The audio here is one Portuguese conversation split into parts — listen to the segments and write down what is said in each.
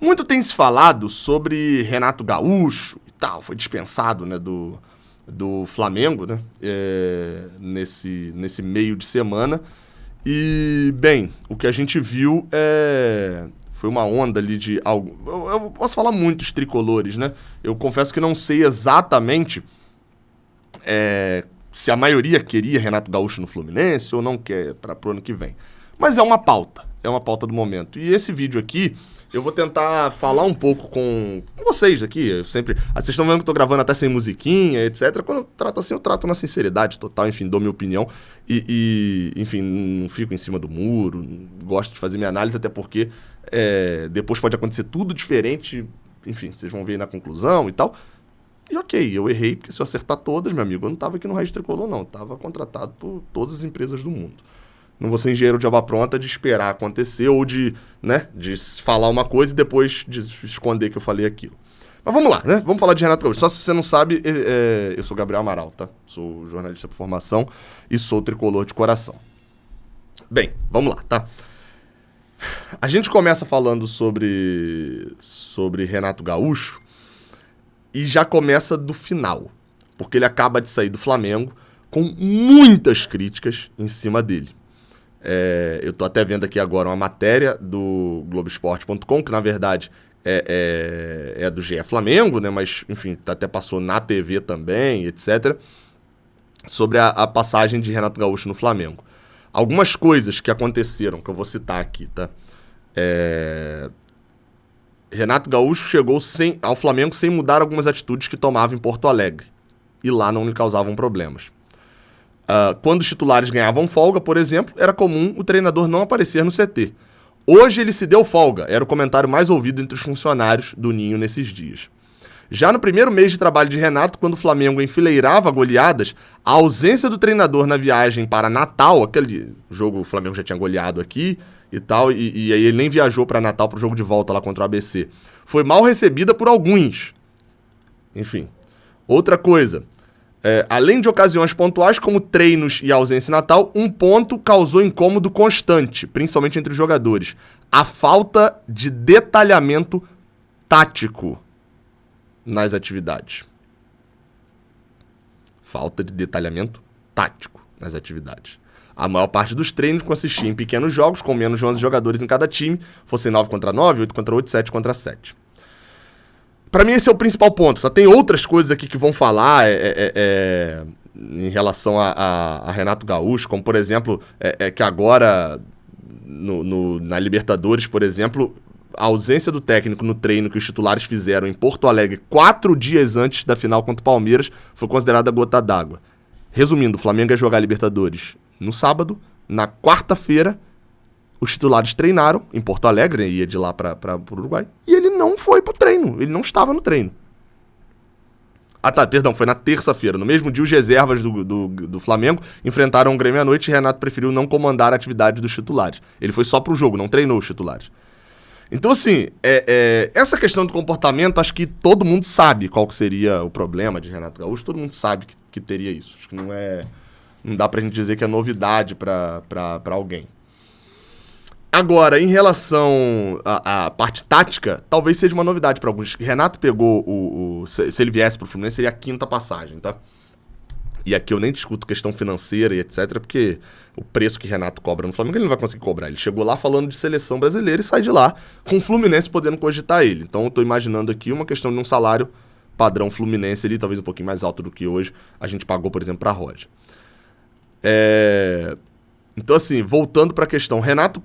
Muito tem se falado sobre Renato Gaúcho e tal, foi dispensado, né, do Flamengo, né, nesse meio de semana. E, bem, o que a gente viu foi uma onda ali de algo... Eu posso falar muitos tricolores, né? Eu confesso que não sei exatamente se a maioria queria Renato Gaúcho no Fluminense ou não quer para o ano que vem. Mas é uma pauta do momento. E esse vídeo aqui, eu vou tentar falar um pouco com vocês aqui. Vocês estão vendo que eu tô gravando até sem musiquinha, etc. Quando eu trato assim, eu trato na sinceridade total, enfim, dou minha opinião. Enfim, não fico em cima do muro, gosto de fazer minha análise, até porque depois pode acontecer tudo diferente. Enfim, vocês vão ver aí na conclusão e tal. E ok, eu errei, porque se eu acertar todas, meu amigo, eu não tava aqui no Raiz Tricolor, não. Eu tava contratado por todas as empresas do mundo. Não vou ser engenheiro de obra pronta de esperar acontecer ou de falar uma coisa e depois de esconder que eu falei aquilo. Mas vamos lá, né? Vamos falar de Renato Gaúcho. Só se você não sabe, eu sou Gabriel Amaral, tá? Sou jornalista por formação e sou tricolor de coração. Bem, vamos lá, tá? A gente começa falando sobre Renato Gaúcho e já começa do final, porque ele acaba de sair do Flamengo com muitas críticas em cima dele. Eu tô até vendo aqui agora uma matéria do Globoesporte.com, que na verdade é do GE Flamengo, né? Mas, enfim, até passou na TV também, etc. Sobre a passagem de Renato Gaúcho no Flamengo. Algumas coisas que aconteceram, que eu vou citar aqui, tá? Renato Gaúcho chegou ao Flamengo sem mudar algumas atitudes que tomava em Porto Alegre. E lá não lhe causavam problemas. Quando os titulares ganhavam folga, por exemplo, era comum o treinador não aparecer no CT. Hoje ele se deu folga, era o comentário mais ouvido entre os funcionários do Ninho nesses dias. Já no primeiro mês de trabalho de Renato, quando o Flamengo enfileirava goleadas, a ausência do treinador na viagem para Natal, aquele jogo o Flamengo já tinha goleado aqui e tal, e aí ele nem viajou para Natal para o jogo de volta lá contra o ABC, foi mal recebida por alguns. Enfim, outra coisa... além de ocasiões pontuais, como treinos e ausência em Natal, um ponto causou incômodo constante, principalmente entre os jogadores. A falta de detalhamento tático nas atividades. Falta de detalhamento tático nas atividades. A maior parte dos treinos consistia em pequenos jogos, com menos de 11 jogadores em cada time, fossem 9 contra 9, 8 contra 8, 7 contra 7. Pra mim esse é o principal ponto. Só tem outras coisas aqui que vão falar em relação a Renato Gaúcho, como por exemplo, que agora na Libertadores, por exemplo, a ausência do técnico no treino que os titulares fizeram em Porto Alegre 4 dias antes da final contra o Palmeiras foi considerada gota d'água. Resumindo, o Flamengo ia jogar a Libertadores no sábado, na quarta-feira os titulares treinaram em Porto Alegre, ia de lá para o Uruguai, e ele não foi pro treino, ele não estava no treino. Foi na terça-feira. No mesmo dia, os reservas do Flamengo enfrentaram o Grêmio à noite e Renato preferiu não comandar a atividade dos titulares. Ele foi só pro jogo, não treinou os titulares. Então, assim, essa questão do comportamento, acho que todo mundo sabe qual que seria o problema de Renato Gaúcho, todo mundo sabe que teria isso. Acho que não dá pra gente dizer que é novidade pra alguém. Agora, em relação à parte tática, talvez seja uma novidade para alguns. Renato pegou se ele viesse pro Fluminense, seria a 5ª passagem, tá? E aqui eu nem discuto questão financeira e etc, porque o preço que Renato cobra no Flamengo ele não vai conseguir cobrar. Ele chegou lá falando de seleção brasileira e sai de lá com o Fluminense podendo cogitar ele. Então eu tô imaginando aqui uma questão de um salário padrão Fluminense ali, talvez um pouquinho mais alto do que hoje a gente pagou, por exemplo, pra Roger. Então assim, voltando pra questão, Renato,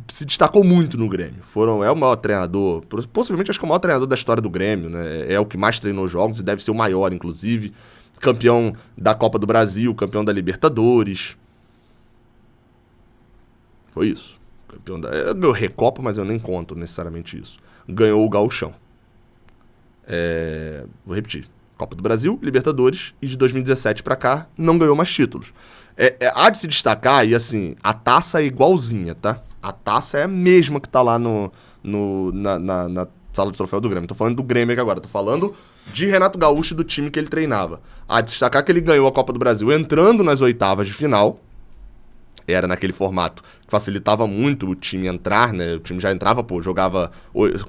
se destacou muito no Grêmio. É o maior treinador, possivelmente acho que é o maior treinador da história do Grêmio, né? É o que mais treinou jogos e deve ser o maior, inclusive. Campeão da Copa do Brasil, campeão da Libertadores. Foi isso. Ganhou Recopa, mas eu nem conto necessariamente isso. Ganhou o Gauchão. Vou repetir. Copa do Brasil, Libertadores, e de 2017 pra cá não ganhou mais títulos. Há de se destacar, e assim, a taça é igualzinha, tá? A taça é a mesma que tá lá na sala de troféu do Grêmio. Tô falando do Grêmio aqui agora, tô falando de Renato Gaúcho e do time que ele treinava. Há de destacar que ele ganhou a Copa do Brasil entrando nas oitavas de final, era naquele formato que facilitava muito o time entrar, né? O time já entrava, jogava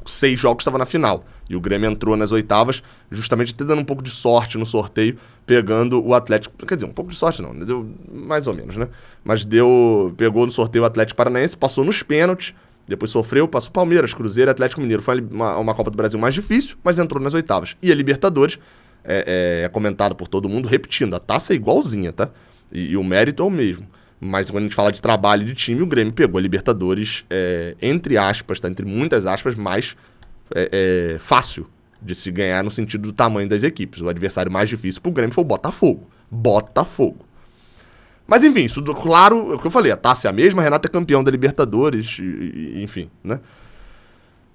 6 jogos, estava na final. E o Grêmio entrou nas oitavas, justamente até dando um pouco de sorte no sorteio, pegando o Atlético... Quer dizer, um pouco de sorte não, deu mais ou menos, né? Mas pegou no sorteio o Atlético Paranaense, passou nos pênaltis, depois sofreu, passou Palmeiras, Cruzeiro e Atlético Mineiro. Foi uma Copa do Brasil mais difícil, mas entrou nas oitavas. E a Libertadores, é comentado por todo mundo, repetindo, a taça é igualzinha, tá? E o mérito é o mesmo. Mas quando a gente fala de trabalho de time, o Grêmio pegou a Libertadores, entre aspas, tá? Entre muitas aspas, mais fácil de se ganhar no sentido do tamanho das equipes. O adversário mais difícil pro Grêmio foi o Botafogo. Botafogo. Mas enfim, isso claro, é o que eu falei, a taça é a mesma, Renato é campeão da Libertadores, enfim, né?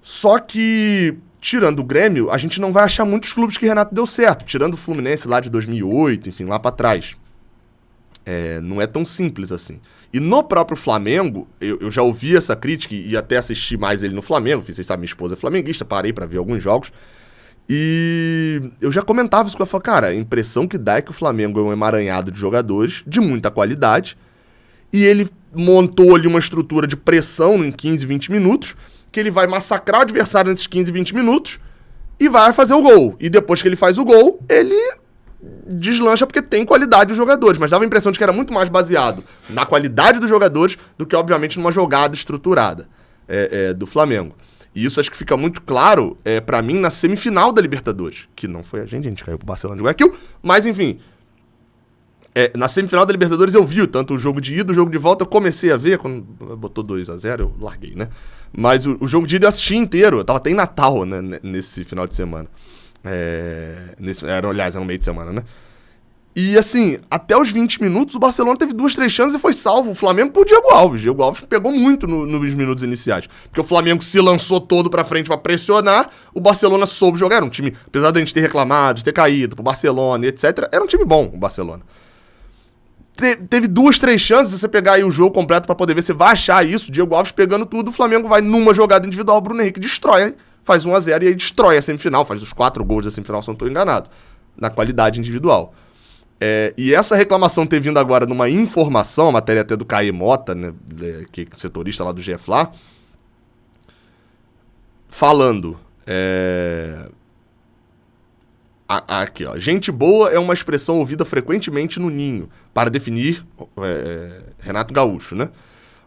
Só que, tirando o Grêmio, a gente não vai achar muitos clubes que Renato deu certo, tirando o Fluminense lá de 2008, enfim, lá pra trás. Não é tão simples assim. E no próprio Flamengo, eu já ouvi essa crítica e até assisti mais ele no Flamengo. Vocês sabem, minha esposa é flamenguista, parei pra ver alguns jogos. E eu já comentava isso com ela. Eu falei, cara, a impressão que dá é que o Flamengo é um emaranhado de jogadores de muita qualidade. E ele montou ali uma estrutura de pressão em 15, 20 minutos, que ele vai massacrar o adversário nesses 15, 20 minutos e vai fazer o gol. E depois que ele faz o gol, ele deslancha porque tem qualidade dos jogadores, mas dava a impressão de que era muito mais baseado na qualidade dos jogadores do que, obviamente, numa jogada estruturada do Flamengo. E isso acho que fica muito claro pra mim na semifinal da Libertadores, que não foi a gente caiu pro Barcelona de Guayaquil, mas enfim, na semifinal da Libertadores eu vi tanto o jogo de ida, o jogo de volta, eu comecei a ver, quando botou 2-0 eu larguei, né? Mas o jogo de ida eu assisti inteiro, eu tava até em Natal, né, nesse final de semana. Aliás, era no meio de semana, né? E assim, até os 20 minutos, o Barcelona teve 2, 3 chances e foi salvo. O Flamengo por Diego Alves. Diego Alves pegou muito nos minutos iniciais. Porque o Flamengo se lançou todo pra frente pra pressionar, o Barcelona soube jogar. Era um time, apesar da gente ter reclamado, de ter caído pro Barcelona, etc., era um time bom, o Barcelona. Teve 2, 3 chances, se você pegar aí o jogo completo pra poder ver, você vai achar isso. Diego Alves pegando tudo, o Flamengo vai numa jogada individual, o Bruno Henrique destrói, faz 1-0 e aí destrói a semifinal, faz os 4 gols da semifinal, se eu não tô enganado, na qualidade individual. E essa reclamação ter vindo agora numa informação, a matéria até do Caê Mota, né, que é setorista lá do GE Fla, falando... Aqui, ó. Gente boa é uma expressão ouvida frequentemente no Ninho, para definir Renato Gaúcho, né?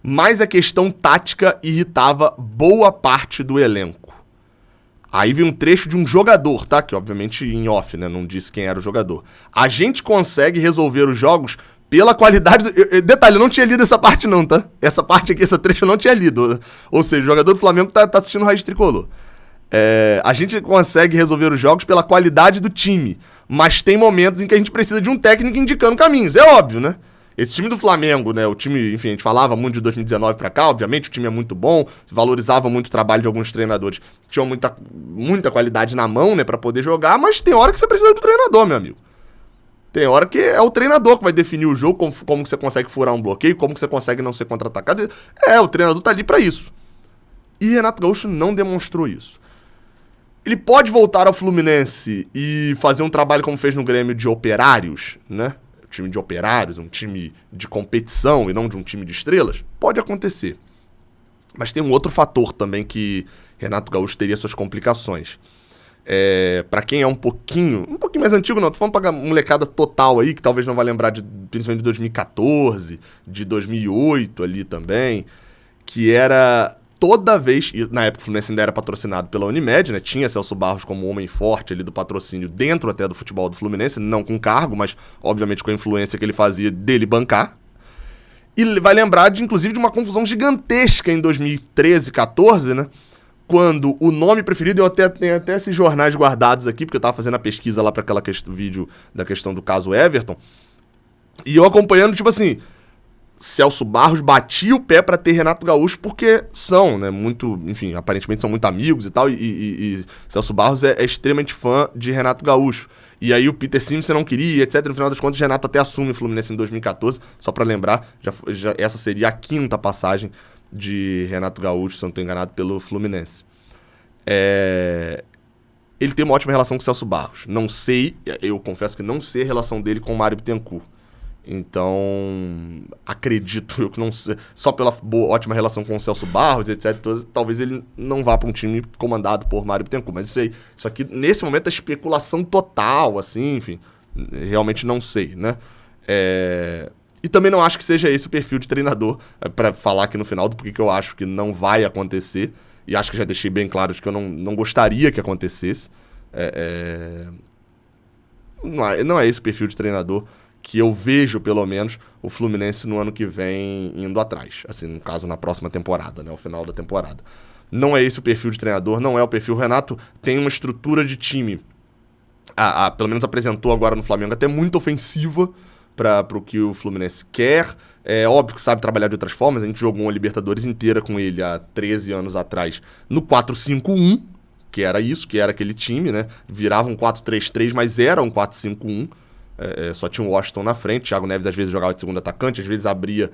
Mas a questão tática irritava boa parte do elenco. Aí vem um trecho de um jogador, tá? Que obviamente em off, né? Não disse quem era o jogador. A gente consegue resolver os jogos pela qualidade... Detalhe, eu não tinha lido essa parte não, tá? Essa parte aqui, essa trecho eu não tinha lido. Ou seja, o jogador do Flamengo tá assistindo o Raiz Tricolor. A gente consegue resolver os jogos pela qualidade do time, mas tem momentos em que a gente precisa de um técnico indicando caminhos, é óbvio, né? Esse time do Flamengo, né, o time, enfim, a gente falava muito de 2019 pra cá, obviamente o time é muito bom, valorizava muito o trabalho de alguns treinadores, tinham muita qualidade na mão, né, pra poder jogar, mas tem hora que você precisa do treinador, meu amigo. Tem hora que é o treinador que vai definir o jogo, como que você consegue furar um bloqueio, como que você consegue não ser contra-atacado. O treinador tá ali pra isso. E Renato Gaúcho não demonstrou isso. Ele pode voltar ao Fluminense e fazer um trabalho como fez no Grêmio de operários, né? Um time de operários, um time de competição e não de um time de estrelas? Pode acontecer. Mas tem um outro fator também que Renato Gaúcho teria suas complicações. Pra quem é um pouquinho mais antigo, não, tô falando pra molecada total aí, que talvez não vai lembrar principalmente de 2014, de 2008 ali também, que era... Toda vez, e na época o Fluminense ainda era patrocinado pela Unimed, né? Tinha Celso Barros como homem forte ali do patrocínio dentro até do futebol do Fluminense, não com cargo, mas obviamente com a influência que ele fazia dele bancar. E vai lembrar, inclusive, de uma confusão gigantesca em 2013, 14, né? Quando o nome preferido, eu tenho até esses jornais guardados aqui, porque eu tava fazendo a pesquisa lá para aquela vídeo da questão do caso Everton, e eu acompanhando, tipo assim... Celso Barros batia o pé pra ter Renato Gaúcho porque são, né, muito, enfim, aparentemente são muito amigos e tal, e Celso Barros é extremamente fã de Renato Gaúcho. E aí o Peter Simpson não queria, etc. No final das contas, Renato até assume o Fluminense em 2014, só pra lembrar, já essa seria a 5ª passagem de Renato Gaúcho, se eu não tô enganado, pelo Fluminense. Ele tem uma ótima relação com o Celso Barros. Não sei, eu confesso que não sei a relação dele com o Mário Bittencourt. Então, acredito eu que não sei, só pela ótima relação com o Celso Barros, etc, talvez ele não vá para um time comandado por Mário Bittencourt. Mas isso aqui, nesse momento, é especulação total, assim, enfim, realmente não sei, né? E também não acho que seja esse o perfil de treinador, para falar aqui no final do porquê que eu acho que não vai acontecer, e acho que já deixei bem claro de que eu não gostaria que acontecesse. Não é esse o perfil de treinador que eu vejo, pelo menos, o Fluminense no ano que vem indo atrás. Assim, no caso, na próxima temporada, né? O final da temporada. Não é esse o perfil de treinador, não é o perfil. O Renato tem uma estrutura de time, pelo menos apresentou agora no Flamengo, até muito ofensiva para o que o Fluminense quer. É óbvio que sabe trabalhar de outras formas. A gente jogou uma Libertadores inteira com ele há 13 anos atrás no 4-5-1, que era isso, que era aquele time, né? Virava um 4-3-3, mas era um 4-5-1. Só tinha o Washington na frente, Thiago Neves às vezes jogava de segundo atacante, às vezes abria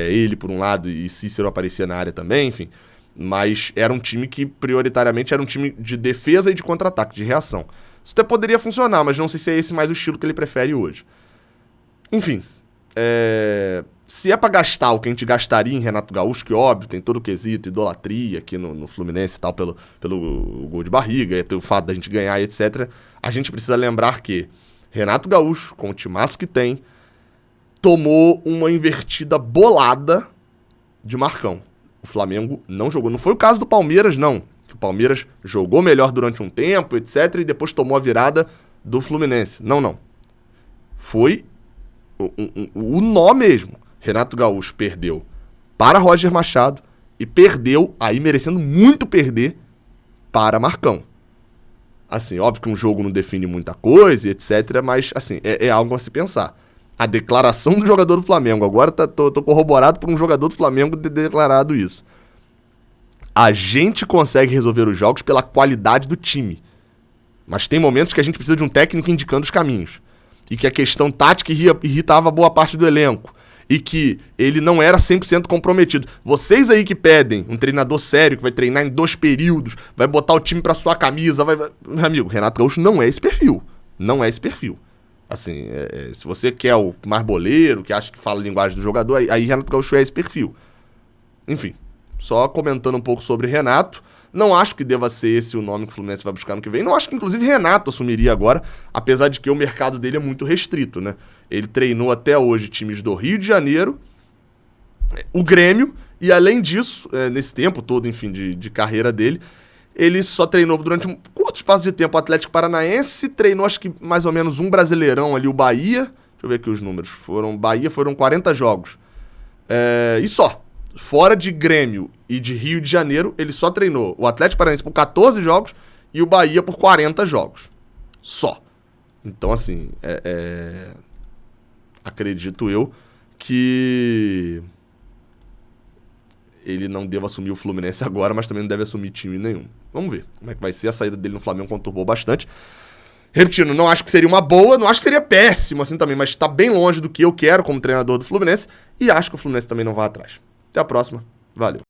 ele por um lado e Cícero aparecia na área também, enfim. Mas era um time que prioritariamente era um time de defesa e de contra-ataque, de reação. Isso até poderia funcionar, mas não sei se é esse mais o estilo que ele prefere hoje. Enfim, se é pra gastar o que a gente gastaria em Renato Gaúcho, que óbvio, tem todo o quesito, idolatria aqui no Fluminense e tal, pelo gol de barriga, o fato da gente ganhar, etc. A gente precisa lembrar que Renato Gaúcho, com o timaço que tem, tomou uma invertida bolada de Marcão. O Flamengo não jogou. Não foi o caso do Palmeiras, não. Que o Palmeiras jogou melhor durante um tempo, etc. E depois tomou a virada do Fluminense. Não. Foi o nó mesmo. Renato Gaúcho perdeu para Roger Machado e perdeu, aí merecendo muito perder, para Marcão. Assim, óbvio que um jogo não define muita coisa, etc, mas, assim, é algo a se pensar. A declaração do jogador do Flamengo, agora tô corroborado por um jogador do Flamengo ter declarado isso. A gente consegue resolver os jogos pela qualidade do time, mas tem momentos que a gente precisa de um técnico indicando os caminhos, e que a questão tática irritava boa parte do elenco, e que ele não era 100% comprometido. Vocês aí que pedem um treinador sério, que vai treinar em 2 períodos, vai botar o time pra sua camisa, Meu amigo, Renato Gaúcho não é esse perfil. Não é esse perfil. Assim, se você quer o mais boleiro, que acha que fala a linguagem do jogador, aí Renato Gaúcho é esse perfil. Enfim, só comentando um pouco sobre Renato. Não acho que deva ser esse o nome que o Fluminense vai buscar no que vem. Não acho que, inclusive, Renato assumiria agora, apesar de que o mercado dele é muito restrito, né? Ele treinou até hoje times do Rio de Janeiro, o Grêmio, e além disso, nesse tempo todo, enfim, de carreira dele, ele só treinou durante um curto espaço de tempo o Atlético Paranaense, treinou acho que mais ou menos um Brasileirão ali, o Bahia. Deixa eu ver aqui os números. Bahia foram 40 jogos. E só. Fora de Grêmio e de Rio de Janeiro, ele só treinou o Atlético Paranaense por 14 jogos e o Bahia por 40 jogos. Só. Então, assim, acredito eu que ele não deva assumir o Fluminense agora, mas também não deve assumir time nenhum. Vamos ver como é que vai ser. A saída dele no Flamengo conturbou bastante. Repetindo, não acho que seria uma boa, não acho que seria péssimo assim também, mas está bem longe do que eu quero como treinador do Fluminense e acho que o Fluminense também não vai atrás. Até a próxima. Valeu.